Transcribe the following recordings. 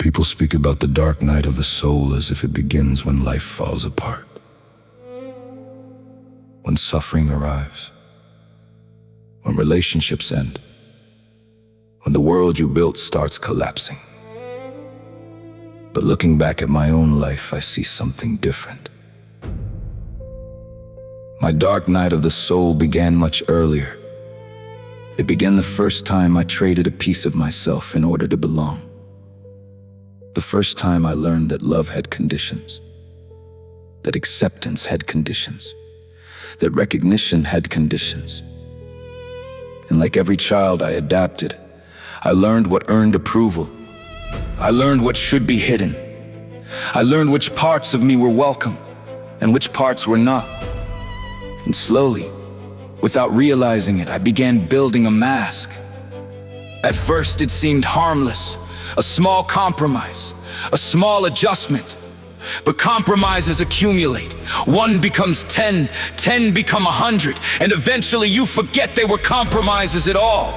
People speak about the dark night of the soul as if it begins when life falls apart, when suffering arrives, when relationships end, when the world you built starts collapsing. But looking back at my own life, I see something different. My dark night of the soul began much earlier. It began the first time I traded a piece of myself in order to belong. The first time I learned that love had conditions, that acceptance had conditions, that recognition had conditions. And like every child, I adapted. I learned what earned approval. I learned what should be hidden. I learned which parts of me were welcome and which parts were not. And slowly, without realizing it, I began building a mask. At first, it seemed harmless, a small compromise, a small adjustment. But compromises accumulate. 1 becomes 10, 10 become 100, and eventually you forget they were compromises at all.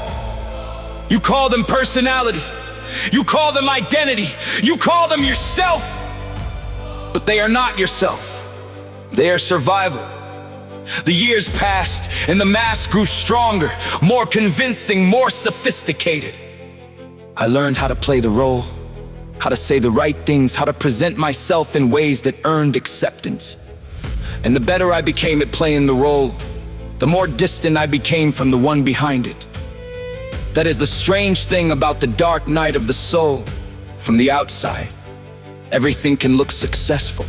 You call them personality, you call them identity, you call them yourself. But they are not yourself, they are survival. The years passed and the mask grew stronger, more convincing, more sophisticated. I learned how to play the role, how to say the right things, how to present myself in ways that earned acceptance. And the better I became at playing the role, the more distant I became from the one behind it. That is the strange thing about the dark night of the soul. From the outside, everything can look successful.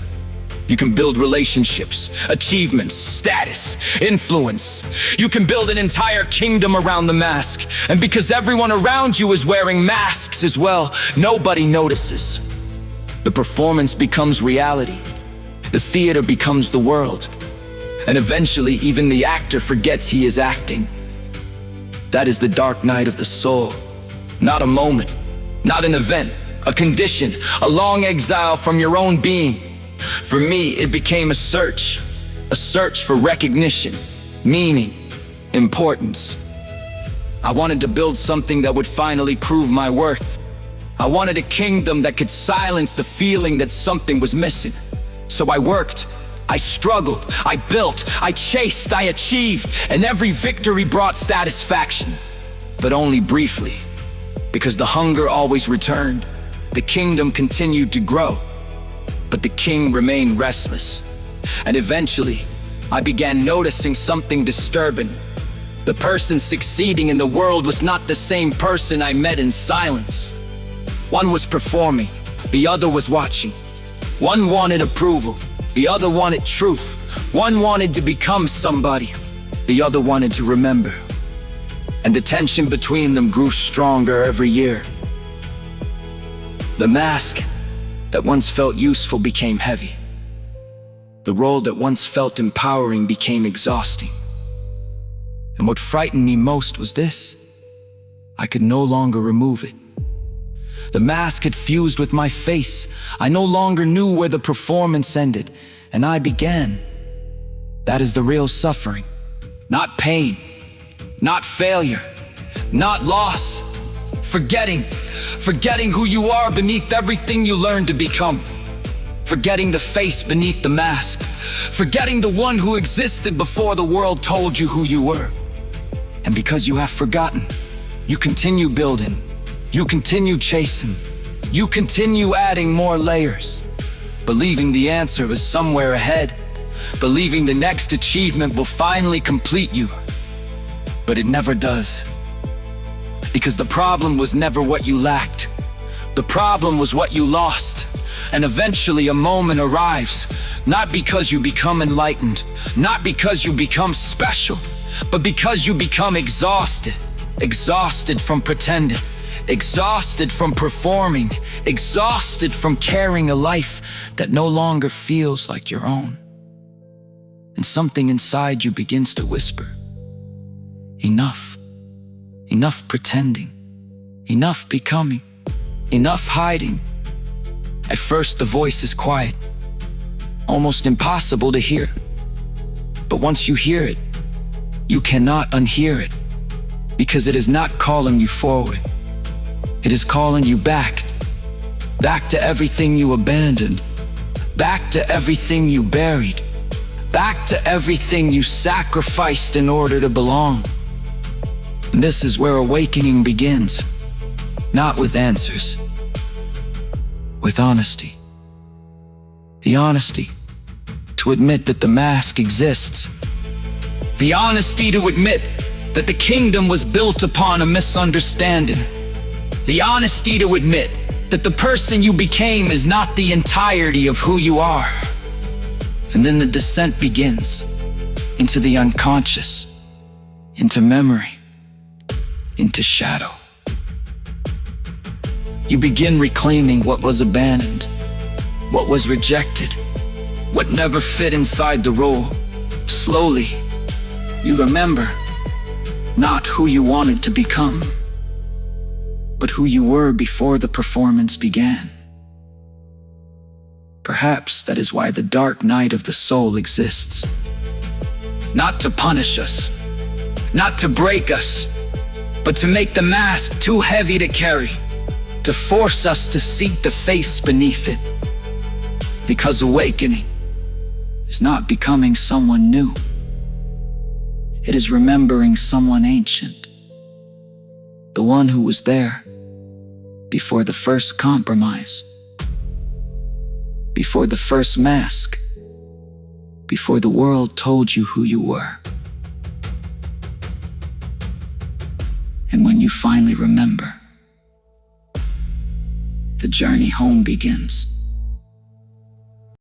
You can build relationships, achievements, status, influence. You can build an entire kingdom around the mask. And because everyone around you is wearing masks as well, nobody notices. The performance becomes reality. The theater becomes the world. And eventually, even the actor forgets he is acting. That is the dark night of the soul. Not a moment, not an event, a condition, a long exile from your own being. For me, it became a search for recognition, meaning, importance. I wanted to build something that would finally prove my worth. I wanted a kingdom that could silence the feeling that something was missing. So I worked, I struggled, I built, I chased, I achieved, and every victory brought satisfaction. But only briefly, because the hunger always returned. The kingdom continued to grow. But the king remained restless. And eventually, I began noticing something disturbing. The person succeeding in the world was not the same person I met in silence. One was performing, the other was watching. One wanted approval, the other wanted truth. One wanted to become somebody, the other wanted to remember. And the tension between them grew stronger every year. The mask that once felt useful became heavy. The role that once felt empowering became exhausting. And what frightened me most was this: I could no longer remove it. The mask had fused with my face. I no longer knew where the performance ended, and I began. That is the real suffering. Not pain, not failure, not loss. Forgetting who you are beneath everything you learned to become. Forgetting the face beneath the mask. Forgetting the one who existed before the world told you who you were. And because you have forgotten, you continue building, you continue chasing, you continue adding more layers, believing the answer is somewhere ahead, believing the next achievement will finally complete you. But it never does. Because the problem was never what you lacked. The problem was what you lost. And eventually a moment arrives, not because you become enlightened, not because you become special, but because you become exhausted. Exhausted from pretending, exhausted from performing, exhausted from carrying a life that no longer feels like your own. And something inside you begins to whisper, enough. Enough pretending, enough becoming, enough hiding. At first the voice is quiet, almost impossible to hear. But once you hear it, you cannot unhear it, because it is not calling you forward. It is calling you back. back to everything you abandoned, back to everything you buried, back to everything you sacrificed in order to belong. And this is where awakening begins, not with answers, with honesty. The honesty to admit that the mask exists. The honesty to admit that the kingdom was built upon a misunderstanding. The honesty to admit that the person you became is not the entirety of who you are. And then the descent begins into the unconscious, into memory, into shadow. You begin reclaiming what was abandoned, what was rejected, what never fit inside the role. Slowly, you remember not who you wanted to become, but who you were before the performance began. Perhaps that is why the dark night of the soul exists. Not to punish us, not to break us, but to make the mask too heavy to carry, to force us to seek the face beneath it. Because awakening is not becoming someone new. It is remembering someone ancient, the one who was there before the first compromise, before the first mask, before the world told you who you were. And when you finally remember, the journey home begins.